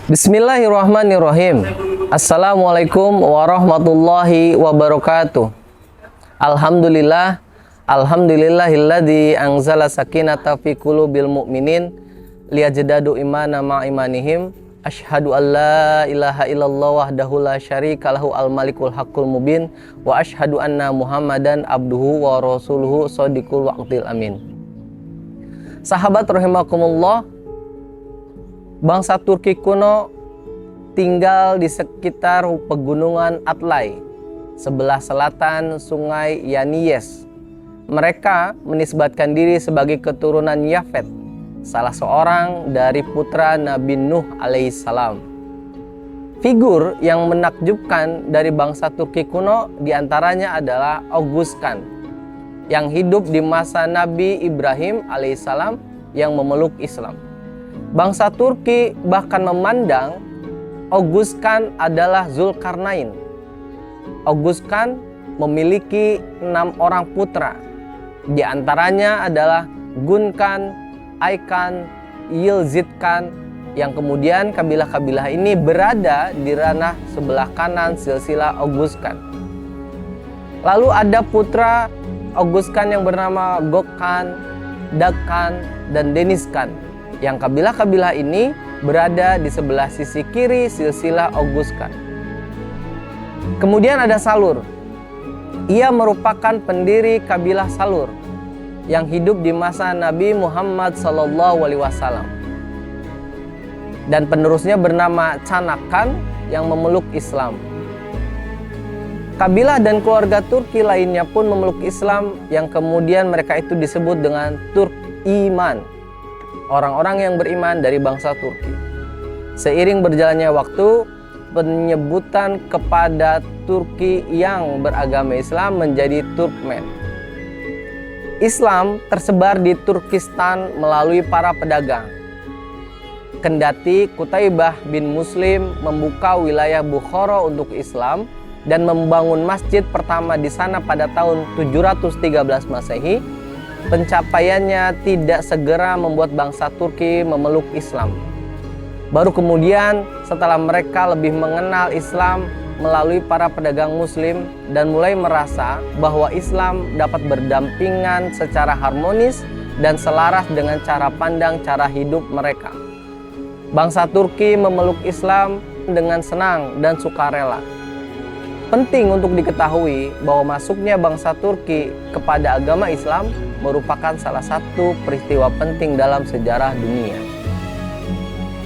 Bismillahirrahmanirrahim. Assalamualaikum warahmatullahi wabarakatuh. Alhamdulillahilladzi anzala sakinata fi qulubil mu'minin liyajdadu imana ma'imanihim. Asyhadu an la ilaha illallah wahdahu la syarika lahu al-malikul haqqul mubin wa asyhadu anna Muhammadan abduhu wa rasuluhu shadiqul waqtil amin. Sahabat rahimakumullah, bangsa Turki kuno tinggal di sekitar pegunungan Atlay, sebelah selatan sungai Yaniyes. Mereka menisbatkan diri sebagai keturunan Yafet, salah seorang dari putra Nabi Nuh alaihissalam. Figur yang menakjubkan dari bangsa Turki kuno diantaranya adalah Oguzkan, yang hidup di masa Nabi Ibrahim alaihissalam yang memeluk Islam. Bangsa Turki bahkan memandang Oguzkan adalah Zulkarnain. Oguzkan memiliki 6 orang putra. Di antaranya adalah Gunkan, Aikan, Yilzidkan, yang kemudian kabilah-kabilah ini berada di ranah sebelah kanan silsilah Oguzkan. Lalu ada putra Oguzkan yang bernama Gokkan, Dagkan, dan Deniskan, yang kabilah-kabilah ini berada di sebelah sisi kiri silsilah Oguzkan. Kemudian ada Salur. Ia merupakan pendiri kabilah Salur yang hidup di masa Nabi Muhammad SAW. Dan penerusnya bernama Canakan yang memeluk Islam. Kabilah dan keluarga Turki lainnya pun memeluk Islam, yang kemudian mereka itu disebut dengan Turk Iman, orang-orang yang beriman dari bangsa Turki. Seiring berjalannya waktu, penyebutan kepada Turki yang beragama Islam menjadi Turkmen. Islam tersebar di Turkistan melalui para pedagang. Kendati Qutaibah bin Muslim membuka wilayah Bukhara untuk Islam dan membangun masjid pertama di sana pada tahun 713 Masehi, pencapaiannya tidak segera membuat bangsa Turki memeluk Islam. Baru kemudian setelah mereka lebih mengenal Islam melalui para pedagang Muslim dan mulai merasa bahwa Islam dapat berdampingan secara harmonis dan selaras dengan cara pandang cara hidup mereka, bangsa Turki memeluk Islam dengan senang dan sukarela. Penting untuk diketahui bahwa masuknya bangsa Turki kepada agama Islam merupakan salah satu peristiwa penting dalam sejarah dunia.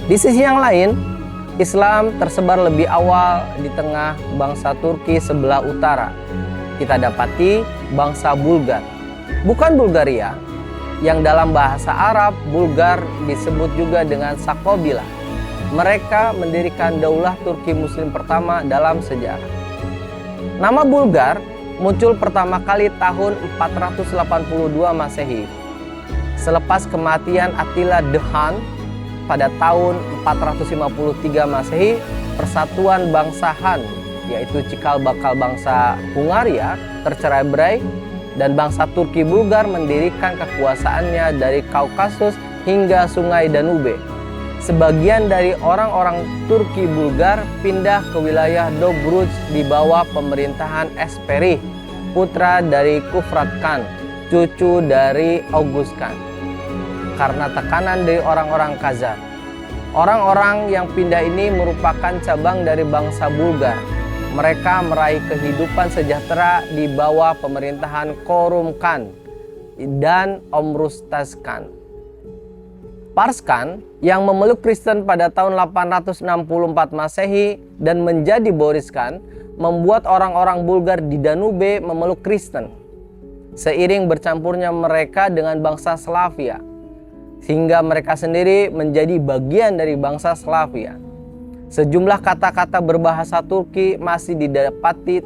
Di sisi yang lain, Islam tersebar lebih awal di tengah bangsa Turki sebelah utara. Kita dapati bangsa Bulgar, bukan Bulgaria, yang dalam bahasa Arab Bulgar disebut juga dengan Sakobilah. Mereka mendirikan daulah Turki Muslim pertama dalam sejarah. Nama Bulgar muncul pertama kali tahun 482 Masehi. Selepas kematian Attila the Hun pada tahun 453 Masehi, persatuan bangsa Han, yaitu cikal bakal bangsa Hungaria, tercerai-berai dan bangsa Turki Bulgar mendirikan kekuasaannya dari Kaukasus hingga Sungai Danube. Sebagian dari orang-orang Turki Bulgar pindah ke wilayah Dobruj di bawah pemerintahan Esperih, putra dari Kufrat Khan, cucu dari Oguzkan, karena tekanan dari orang-orang Khazar. Orang-orang yang pindah ini merupakan cabang dari bangsa Bulgar. Mereka meraih kehidupan sejahtera di bawah pemerintahan Korum Khan dan Omrustaz Khan. Pars Khan yang memeluk Kristen pada tahun 864 Masehi dan menjadi Boris Khan membuat orang-orang Bulgar di Danube memeluk Kristen. Seiring bercampurnya mereka dengan bangsa Slavia, sehingga mereka sendiri menjadi bagian dari bangsa Slavia. Sejumlah kata-kata berbahasa Turki masih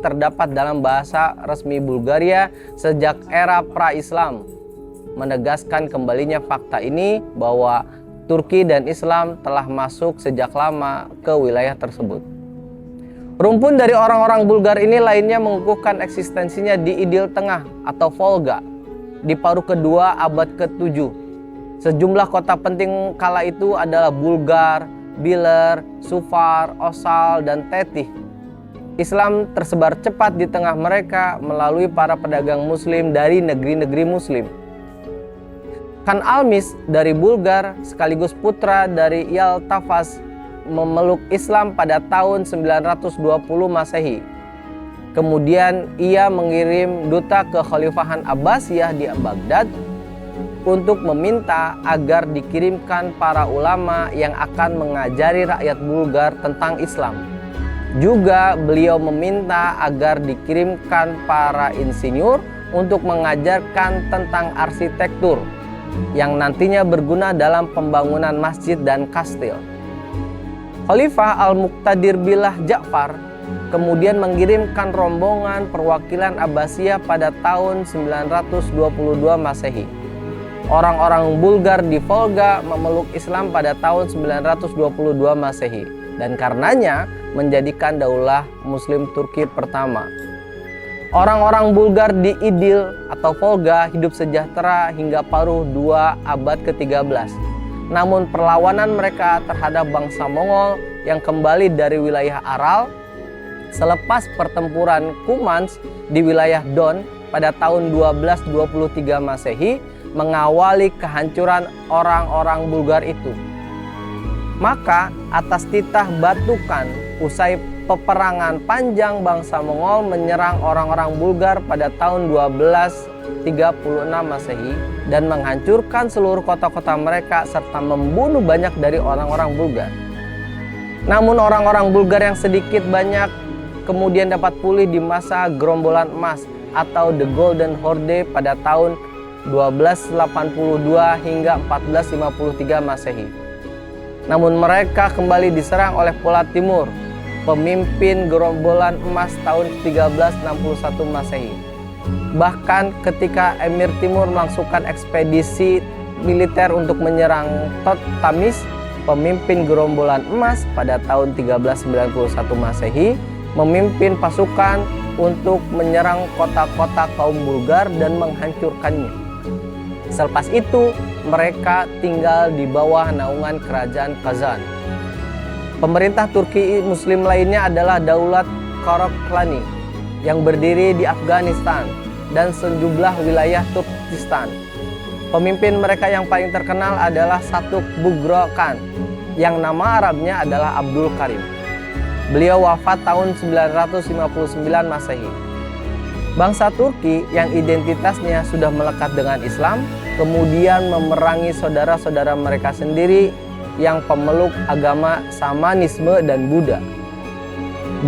terdapat dalam bahasa resmi Bulgaria sejak era pra-Islam, menegaskan kembalinya fakta ini bahwa Turki dan Islam telah masuk sejak lama ke wilayah tersebut. Rumpun dari orang-orang Bulgar ini lainnya mengukuhkan eksistensinya di Idil Tengah atau Volga di paruh kedua abad ke-7. Sejumlah kota penting kala itu adalah Bulgar, Biler, Sufar, Osal, dan Tetih. Islam tersebar cepat di tengah mereka melalui para pedagang muslim dari negeri-negeri muslim. Khan Almis dari Bulgar sekaligus putra dari Yaltavas memeluk Islam pada tahun 920 Masehi. Kemudian ia mengirim duta ke Khalifahan Abbasiyah di Baghdad untuk meminta agar dikirimkan para ulama yang akan mengajari rakyat Bulgar tentang Islam. Juga beliau meminta agar dikirimkan para insinyur untuk mengajarkan tentang arsitektur yang nantinya berguna dalam pembangunan masjid dan kastil. Khalifah Al-Muqtadir Billah Ja'far kemudian mengirimkan rombongan perwakilan Abbasiyah pada tahun 922 Masehi. Orang-orang Bulgar di Volga memeluk Islam pada tahun 922 Masehi dan karenanya menjadikan daulah Muslim Turki pertama. Orang-orang Bulgar di Idil atau Volga hidup sejahtera hingga paruh 2 abad ke-13. Namun perlawanan mereka terhadap bangsa Mongol yang kembali dari wilayah Aral selepas pertempuran Kumans di wilayah Don pada tahun 1223 Masehi mengawali kehancuran orang-orang Bulgar itu. Maka atas titah Batukan, usai peperangan panjang bangsa Mongol menyerang orang-orang Bulgar pada tahun 1236 Masehi dan menghancurkan seluruh kota-kota mereka serta membunuh banyak dari orang-orang Bulgar. Namun orang-orang Bulgar yang sedikit banyak kemudian dapat pulih di masa gerombolan emas atau The Golden Horde pada tahun 1282 hingga 1453 Masehi. Namun mereka kembali diserang oleh Polat Timur, pemimpin gerombolan emas tahun 1361 Masehi. Bahkan ketika Emir Timur melangsungkan ekspedisi militer untuk menyerang Totamis, pemimpin gerombolan emas pada tahun 1391 Masehi, memimpin pasukan untuk menyerang kota-kota kaum Bulgar dan menghancurkannya. Selepas itu, mereka tinggal di bawah naungan kerajaan Kazan. Pemerintah Turki Muslim lainnya adalah Daulat Karaklani yang berdiri di Afghanistan dan sejumlah wilayah Turkistan. Pemimpin mereka yang paling terkenal adalah Satuk Bugro Khan, yang nama Arabnya adalah Abdul Karim. Beliau wafat tahun 959 Masehi. Bangsa Turki yang identitasnya sudah melekat dengan Islam kemudian memerangi saudara-saudara mereka sendiri yang pemeluk agama Samanisme dan Buddha.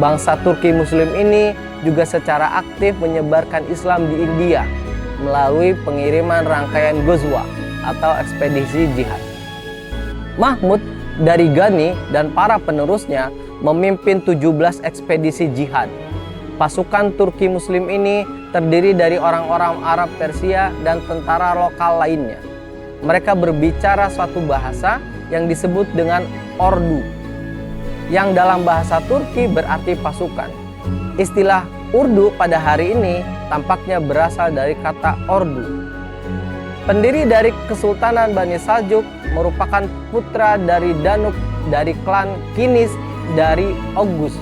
Bangsa Turki Muslim ini juga secara aktif menyebarkan Islam di India melalui pengiriman rangkaian Ghazwa atau ekspedisi jihad. Mahmud dari Ghani dan para penerusnya memimpin 17 ekspedisi jihad. Pasukan Turki Muslim ini terdiri dari orang-orang Arab Persia dan tentara lokal lainnya. Mereka berbicara suatu bahasa yang disebut dengan Ordu, yang dalam bahasa Turki berarti pasukan. Istilah Urdu pada hari ini tampaknya berasal dari kata Ordu. Pendiri dari Kesultanan Bani Saljuk merupakan putra dari Danuk dari klan Kinis dari August.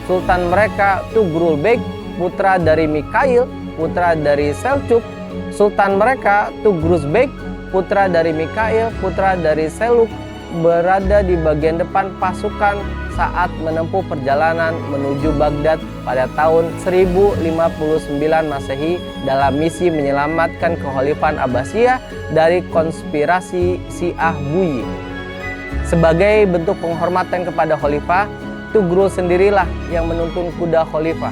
Sultan mereka Tugrul Beg, putra dari Mikhail, putra dari Selçuk. Sultan mereka Tugrus Beg, putra dari Mikhail, putra dari Seluk, berada di bagian depan pasukan saat menempuh perjalanan menuju Baghdad pada tahun 1059 Masehi dalam misi menyelamatkan kekhalifahan Abbasiyah dari konspirasi Syiah Buyi. Sebagai bentuk penghormatan kepada khalifah, Tugrul sendirilah yang menuntun kuda khalifah.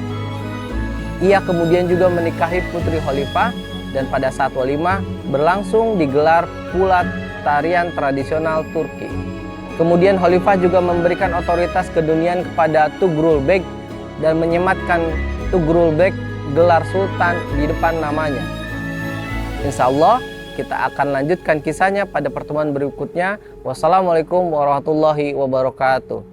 Ia kemudian juga menikahi putri khalifah dan pada saat walimah berlangsung digelar pula tarian tradisional Turki. Kemudian khalifah juga memberikan otoritas keduniaan kepada Tugrul Beg dan menyematkan Tugrul Beg gelar sultan di depan namanya. Insya Allah kita akan lanjutkan kisahnya pada pertemuan berikutnya. Wassalamualaikum warahmatullahi wabarakatuh.